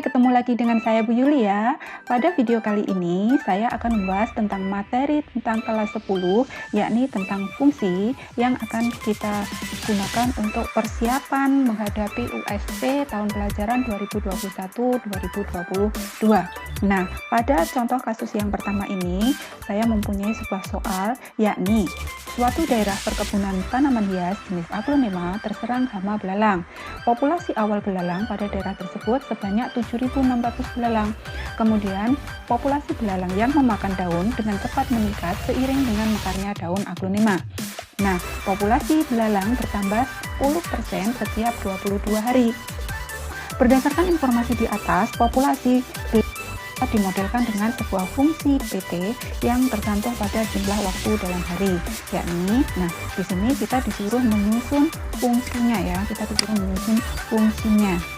ketemu lagi dengan saya Bu Yulia. Pada video kali ini saya akan membahas tentang materi tentang kelas 10, yakni tentang fungsi yang akan kita gunakan untuk persiapan menghadapi USP tahun pelajaran 2021-2022. Nah, pada contoh kasus yang pertama ini, saya mempunyai sebuah soal, yakni suatu daerah perkebunan tanaman hias jenis aglonema terserang hama belalang. Populasi awal belalang pada daerah tersebut sebanyak 7.600 belalang. Kemudian, populasi belalang yang memakan daun dengan cepat meningkat seiring dengan mekarnya daun aglonema. Nah, populasi belalang bertambah 10% setiap 22 hari. Berdasarkan informasi di atas, populasi dimodelkan dengan sebuah fungsi PT yang tergantung pada jumlah waktu dalam hari, yakni, nah di sini kita disuruh menyusun fungsinya ya,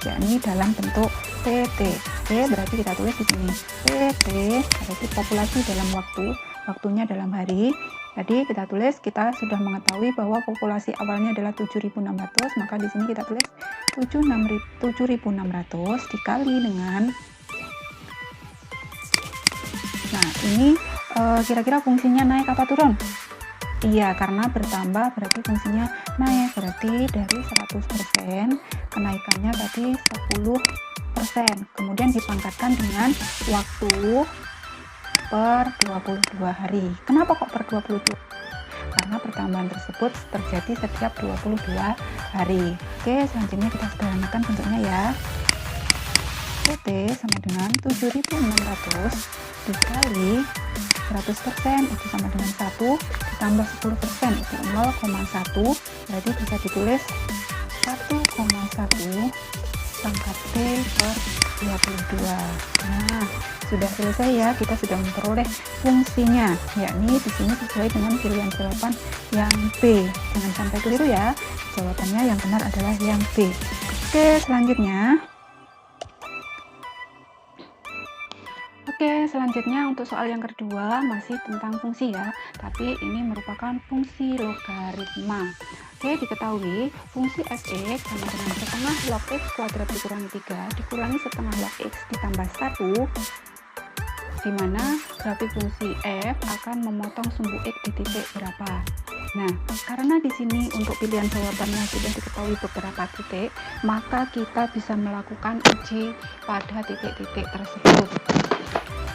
yakni dalam bentuk PT. Oke, berarti kita tulis di sini PT, berarti populasi dalam waktunya dalam hari. Tadi kita tulis, kita sudah mengetahui bahwa populasi awalnya adalah 7.600, maka di sini kita tulis 7.600 dikali dengan. Nah, ini kira-kira fungsinya naik apa turun? Iya, karena bertambah berarti fungsinya naik. Berarti dari 100% kenaikannya tadi 10%. Kemudian dipangkatkan dengan waktu per 22 hari. Kenapa kok per 22? Karena pertambahan tersebut terjadi setiap 22 hari. Oke, selanjutnya kita sederhanakan bentuknya ya. PT sama dengan 7.600 dikali 100% itu sama dengan 1 ditambah 10% itu 0,1, berarti bisa ditulis 1,1 pangkat T per 22. Nah, sudah selesai ya, kita sudah memperoleh fungsinya, yakni di sini sesuai dengan pilihan jawaban yang B. Jangan sampai keliru ya, jawabannya yang benar adalah yang B. Oke, selanjutnya untuk soal yang kedua masih tentang fungsi ya, tapi ini merupakan fungsi logaritma. Oke, diketahui fungsi f(x) sama dengan setengah log x kuadrat dikurangi 3 dikurangi setengah log x ditambah 1, di mana grafik fungsi f akan memotong sumbu x di titik berapa. Nah, karena di sini untuk pilihan jawabannya sudah diketahui beberapa titik, maka kita bisa melakukan uji pada titik-titik tersebut.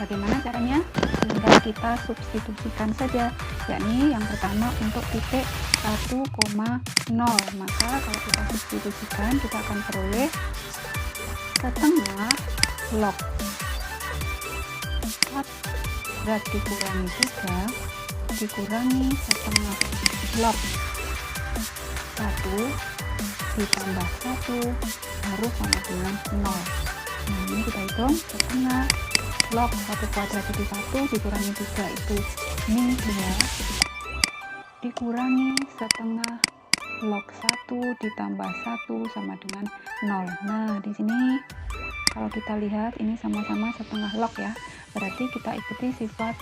Bagaimana caranya? Tinggal kita substitusikan saja, yakni yang pertama untuk titik 1,0. Maka kalau kita substitusikan, kita akan peroleh setengah log kuadrat dikurangi 3 dikurangi setengah log 1 ditambah 1 harus sama dengan 0. Nah, ini kita hitung setengah log 1 kuadrat itu 1 dikurangi 3 itu min 2 dikurangi setengah log 1 ditambah 1 sama dengan 0. Nah, di sini kalau kita lihat ini sama-sama setengah log ya. Berarti kita ikuti sifat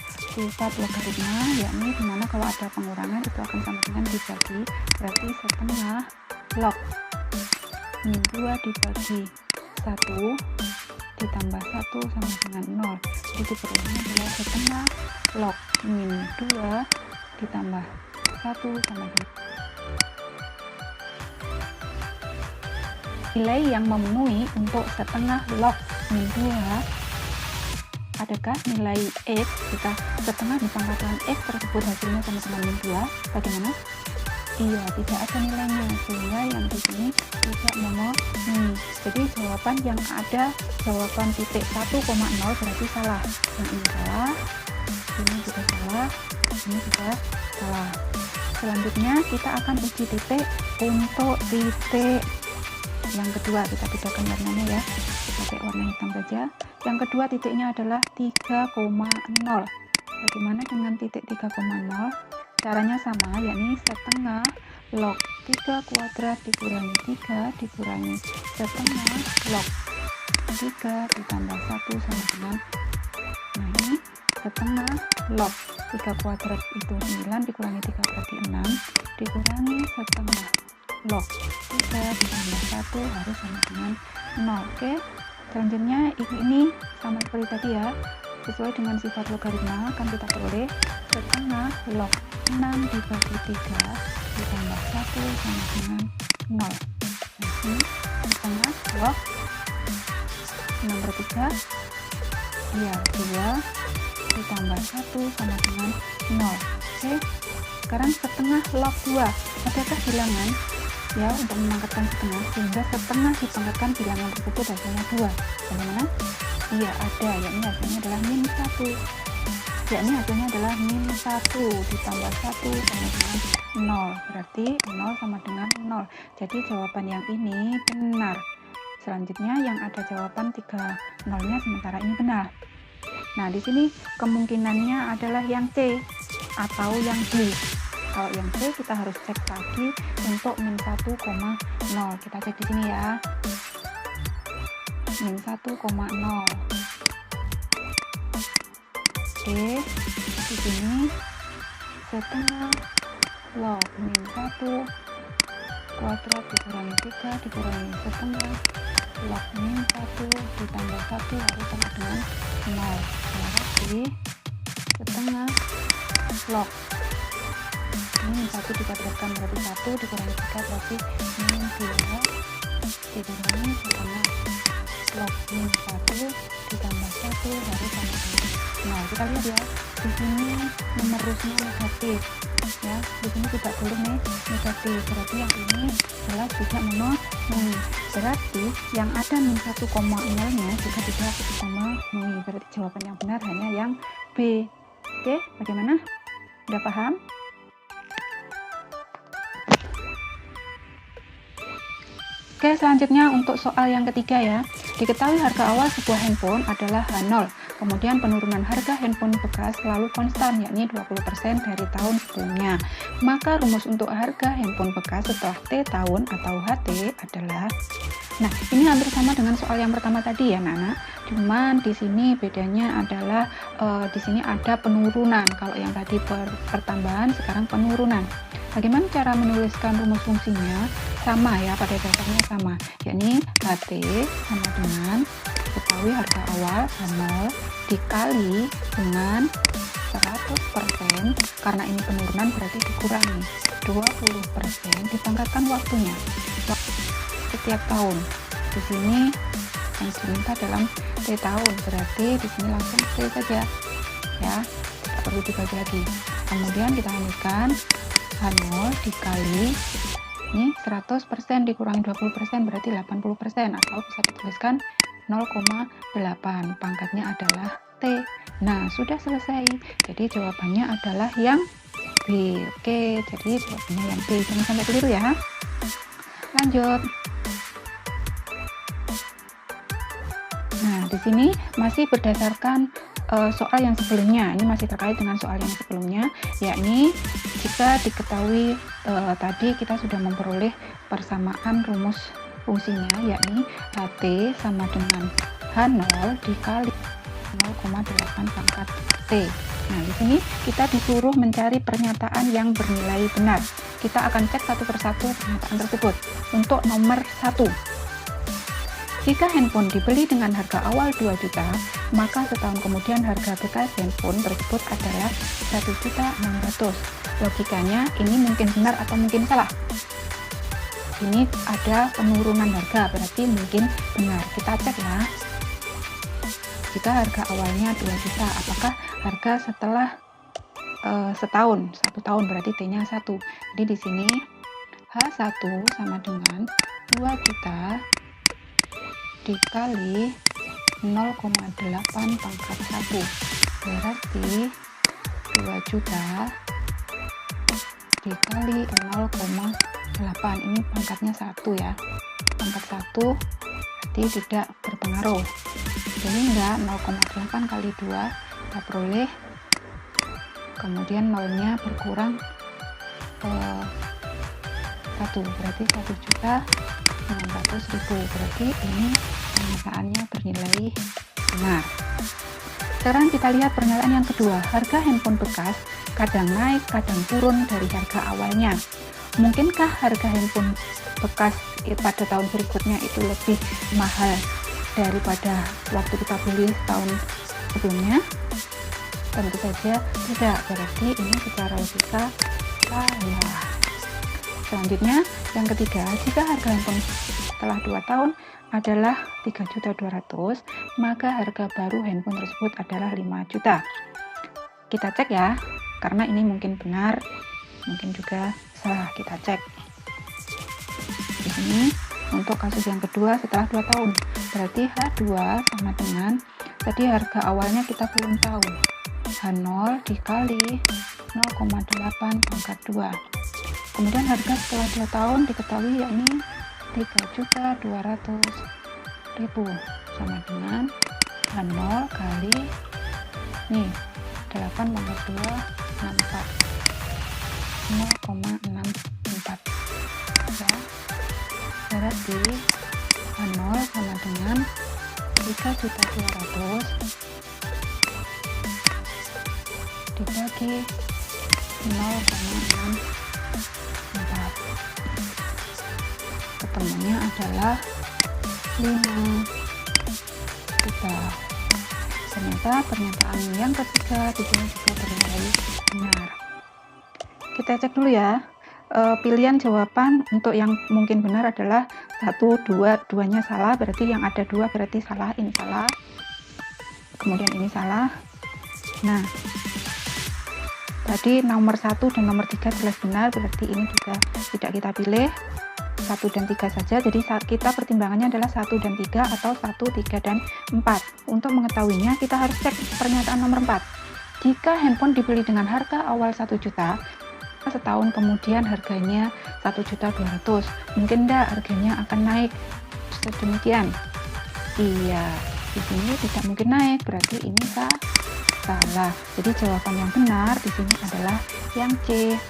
logaritma, yakni dimana kalau ada pengurangan itu akan sama dengan dibagi. Berarti setengah log min 2 dibagi 1 ditambah 1 sama dengan 0. Jadi perolehnya adalah setengah log min 2 ditambah 1 sama dengan nilai yang memenuhi untuk setengah log min 2. Adakah nilai x jika setengah dipangkatkan x tersebut hasilnya sama dengan min 2? Bagaimana? Iya, tidak ada nilainya, sehingga yang di sini tidak memenuhi. Jadi jawaban yang ada jawaban titik 1,0 berarti salah. Yang ini salah, ini juga salah, ini juga salah. Selanjutnya kita akan uji titik untuk titik yang kedua. Kita bedakan warnanya ya, kita pakai warna hitam saja. Yang kedua titiknya adalah 3,0. Bagaimana dengan titik 3,0? Caranya sama, yakni setengah log 3 kuadrat dikurangi 3 dikurangi setengah log 3 ditambah 1 sama dengan, nah ini setengah log 3 kuadrat itu 9 dikurangi 3 berarti 6 dikurangi setengah log 3 ditambah 1 harus sama dengan 0. Oke, Selanjutnya ini sama seperti tadi ya, sesuai dengan sifat logaritma akan kita peroleh setengah log 6 dibagi 3 ditambah 1 sama dengan 0. Nah, ini setengah log 6 per 3 ya 2 ditambah 1 sama dengan 0. Oke, sekarang setengah log 2, adakah bilangan ya untuk memangkatkan setengah sehingga setengah dipangkatkan bilangan tersebut hasilnya 2? Bagaimana? Iya ada, yakni hasilnya adalah min 1, yakni hasilnya adalah min 1 ditambah 1 sama dengan 0, berarti 0 sama dengan 0. Jadi jawaban yang ini benar. Selanjutnya yang ada jawaban 3 nolnya, sementara ini benar. Nah, di sini kemungkinannya adalah yang C atau yang B. Kalau yang C kita harus cek lagi untuk min 1,0. Kita cek di sini ya. Min 1,0. Oke, di sini setengah log min 1 kuadrat dikurangi 3 dikurangi setengah log min 1 ditambah 1 harus sama dengan 0. Berarti setengah log min 1 dikuadratkan berarti 1 dikurangi 3 berarti min 2 dikurangi setengah log min 1 ditambah 1 harus sama dengan 0. Kita lihat ya, di sini numerusnya negatif ya, di sini tidak boleh negatif, berarti yang ini jelas tidak memenuhi. Berarti yang ada min 1,0-nya juga tidak memenuhi. Berarti jawaban yang benar hanya yang B. Oke, bagaimana? Udah paham? Oke, selanjutnya untuk soal yang ketiga ya. Diketahui harga awal sebuah handphone adalah H0. Kemudian penurunan harga handphone bekas selalu konstan, yakni 20% dari tahun sebelumnya. Maka rumus untuk harga handphone bekas setelah T tahun atau HT adalah, nah ini hampir sama dengan soal yang pertama tadi ya Nana. Cuman di sini bedanya adalah di sini ada penurunan. Kalau yang tadi pertambahan, sekarang penurunan. Bagaimana cara menuliskan rumus fungsinya? Sama ya, pada dasarnya sama, yakni HT sama dengan diketahui harga awal H0 dikali dengan 100%, karena ini penurunan berarti dikurangi 20%, dipangkatkan waktunya setiap tahun. Di sini yang diminta dalam T tahun, berarti di sini langsung T saja ya, tidak perlu dibagi lagi. Kemudian kita lanjutkan H0 dikali ini 100% dikurangi 20% berarti 80%, atau bisa dituliskan 0,8, pangkatnya adalah T. Nah, sudah selesai. Jadi jawabannya adalah yang B. Oke, jadi jawabannya yang B. Jangan sampai keliru ya. Lanjut. Nah, di sini masih berdasarkan soal yang sebelumnya. Ini masih terkait dengan soal yang sebelumnya, yakni jika diketahui tadi kita sudah memperoleh persamaan rumus fungsinya, yakni HT sama dengan H0 dikali 0,8 pangkat T. Nah, di sini kita disuruh mencari pernyataan yang bernilai benar. Kita akan cek satu persatu pernyataan tersebut. Untuk nomor 1, jika handphone dibeli dengan harga awal 2 juta, maka setahun kemudian harga bekas handphone tersebut adalah 1.600.000. Logikanya ini mungkin benar atau mungkin salah. Ini ada penurunan harga, berarti mungkin benar. Kita cek ya. Jika harga awalnya 2 juta, apakah harga setelah setahun, 1 tahun berarti T-nya 1. Jadi di sini H1 sama dengan 2 juta dikali 0,8 pangkat 1, berarti 2 juta dikali 0,8, ini pangkatnya 1 ya, pangkat 1 berarti tidak berpengaruh, jadi enggak 0,8 kali 2 kita peroleh, kemudian nolnya berkurang 1, berarti 1.900.000, berarti ini pernyataannya bernilai benar. Sekarang kita lihat pernyataan yang kedua. Harga handphone bekas kadang naik, kadang turun dari harga awalnya. Mungkinkah harga handphone bekas pada tahun berikutnya itu lebih mahal daripada waktu kita pilih tahun sebelumnya? Tentu saja tidak, berarti ini secara logika salah. Selanjutnya, yang ketiga, jika harga handphone setelah 2 tahun adalah 3.200.000, maka harga baru handphone tersebut adalah 5 juta. Kita cek ya, karena ini mungkin benar, mungkin juga salah, kita cek. Di sini, untuk kasus yang kedua setelah 2 tahun, berarti H2 sama dengan, tadi harga awalnya kita belum tahu, H0 dikali 0,8 pangkat 2. Kemudian harga setelah 2 tahun diketahui yakni 3.200.000 sama dengan H0 kali nih 8 pangkat 2 64 0,64 ya. Berarti H0 sama dengan 3.200.000 dibagi 0,64, ketemunya adalah 5 juta. Ternyata pernyataan yang ketiga di sini juga bernilai benar. Kita cek dulu ya. Pilihan jawaban untuk yang mungkin benar adalah 1, 2, duanya salah, berarti yang ada 2 berarti salah, ini salah. Kemudian ini salah. Nah, tadi nomor 1 dan nomor 3 jelas benar, berarti ini juga tidak kita pilih. 1 dan 3 saja, jadi kita pertimbangannya adalah 1 dan 3 atau 1, 3, dan 4. Untuk mengetahuinya, kita harus cek pernyataan nomor 4. Jika handphone dibeli dengan harga awal 1 juta, setahun kemudian harganya 1.200.000, mungkin enggak harganya akan naik sedemikian? Iya, di sini tidak mungkin naik, berarti ini salah. Jadi jawaban yang benar di sini adalah yang C.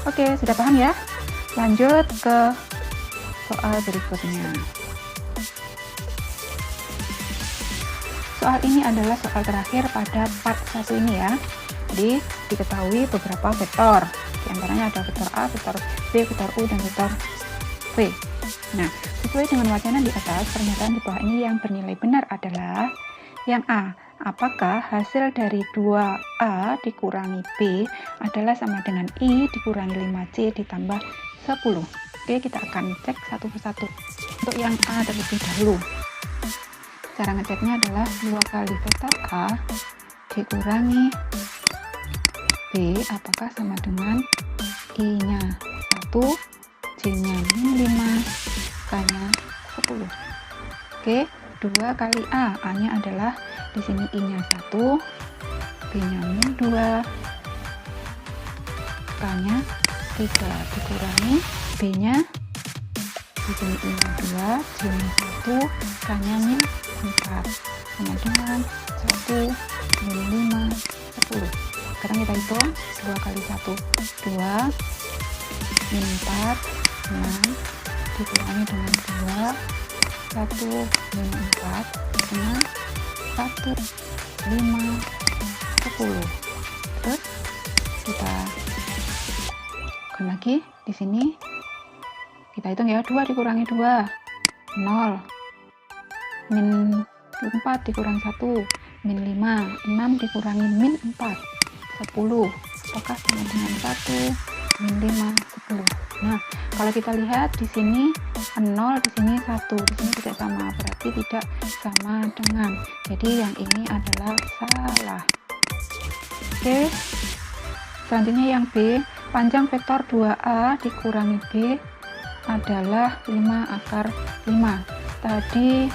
Oke, sudah paham ya? Lanjut ke soal berikutnya. Soal ini adalah soal terakhir pada part 1 ini ya. Jadi diketahui beberapa vektor. Di antaranya ada vektor A, vektor B, vektor U, dan vektor V. Nah, sesuai dengan wacana di atas, pernyataan di bawah ini yang bernilai benar adalah yang A. Apakah hasil dari 2A dikurangi B adalah sama dengan I dikurangi 5C ditambah 10? Oke, kita akan cek satu persatu. Untuk yang A terlebih dahulu. Cara ngeceknya adalah 2 kali vektor A dikurangi B, apakah sama dengan I-nya 1, C-nya min 5, K-nya 10. Oke, 2 kali A, A-nya adalah di sini I-nya 1, B-nya min 2, K-nya 3, dikurangi B-nya, di sini I-nya 2, C-nya 1, K-nya min 4, sama dengan 1, min 5, 10. Sekarang kita hitung 2 kali 1, 2, min 4, 6, dikurangi dengan 2, 1, min 4, dengan 1, 5, 10. Terus kita akan lagi di sini kita hitung ya, 2 dikurangi 2, 0, min 4 dikurangi 1, min 5, 6 dikurangi min 4, 10. Apakah sama dengan 1, min 5, 10? Nah, kalau kita lihat di sini 0, di sini 1, di sini tidak sama, berarti tidak sama dengan. Jadi yang ini adalah salah. Oke. Selanjutnya yang B, panjang vektor 2A dikurangi B adalah 5 akar 5. Tadi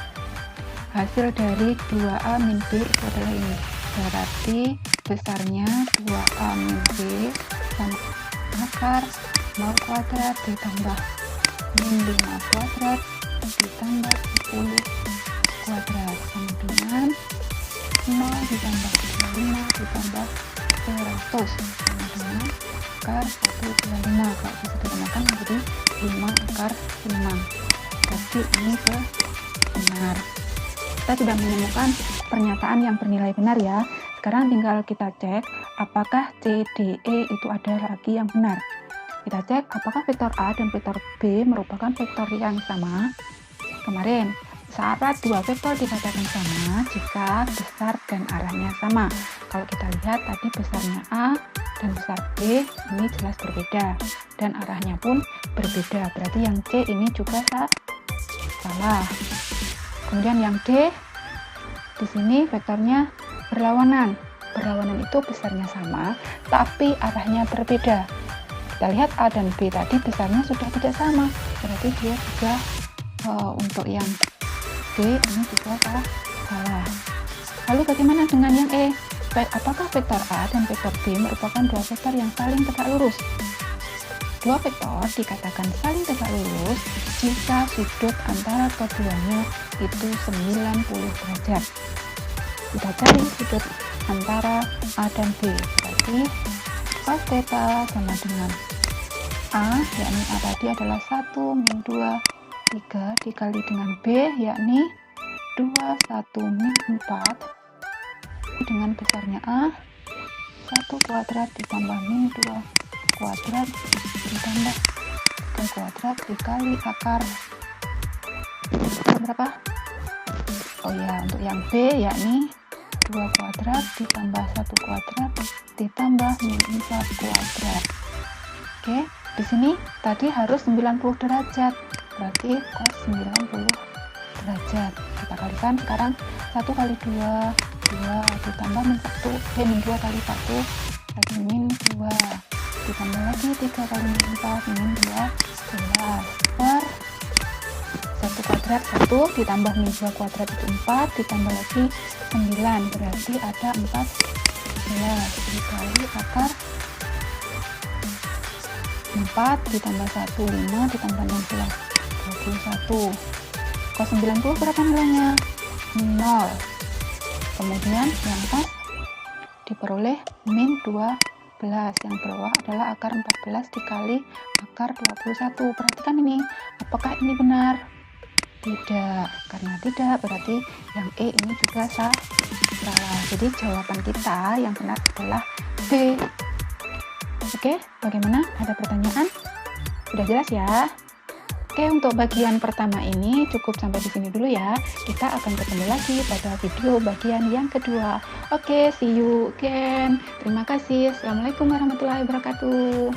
hasil dari 2A min B itu adalah ini. Berarti besarnya 2A min B sama akar 0 kuadrat ditambah min 5 kuadrat ditambah 10 kuadrat sama dengan 0 ditambah 5 ditambah 100 sama dengan akar 1/5. Kalau disederhanakan menjadi 5 akar 5. Berarti ini benar. Kita sudah menemukan pernyataan yang bernilai benar ya. Sekarang tinggal kita cek apakah C, D, E itu ada lagi yang benar. Kita cek apakah vektor A dan vektor B merupakan vektor yang sama. Kemarin Syarat dua vektor dikatakan sama jika besar dan arahnya sama. Kalau kita lihat tadi besarnya A dan besar B ini jelas berbeda dan arahnya pun berbeda. Berarti yang C ini juga salah. Kemudian yang D, di sini vektornya berlawanan. Berlawanan itu besarnya sama, tapi arahnya berbeda. Kita lihat A dan B tadi besarnya sudah tidak sama, berarti dia juga untuk yang D ini juga salah. Lalu bagaimana dengan yang E? Apakah vektor A dan vektor B merupakan dua vektor yang saling tegak lurus? Dua vektor dikatakan saling tegak lurus jika sudut antara keduanya itu 90 derajat. Kita cari sudut antara A dan B. Berarti cos theta sama dengan A, yakni A tadi adalah 1 min 2, 3 dikali dengan B, yakni 2, 1 min 4 dengan besarnya A 1 kuadrat ditambah min 2 kuadrat ditambah 3 kuadrat dikali akar berapa? Oh ya, untuk yang B yakni 2 kuadrat ditambah 1 kuadrat ditambah min 4 kuadrat. Oke, di sini tadi harus 90 derajat, berarti cos 90 derajat. Kita kalikan sekarang 1 kali 2 ditambah min 1, min 2 kali 1 lagi min 2 ditambah lagi 3 kali min 4 min 12 per 1 kuadrat 1 ditambah min 2 kuadrat itu 4 ditambah lagi 9, berarti ada 14 dikali akar 4 ditambah 1 5 ditambah 16 21. Cos 90 berapa nilainya? 0. Kemudian yang atas diperoleh min 12, yang bawah adalah akar 14 dikali akar 21. Perhatikan ini, apakah ini benar? Tidak, karena tidak berarti yang E ini juga salah. Jadi jawaban kita yang benar adalah B. Oke, bagaimana? Ada pertanyaan? Sudah jelas ya? Oke, untuk bagian pertama ini cukup sampai di sini dulu ya. Kita akan ketemu lagi pada video bagian yang kedua. Oke, see you again. Terima kasih. Assalamualaikum warahmatullahi wabarakatuh.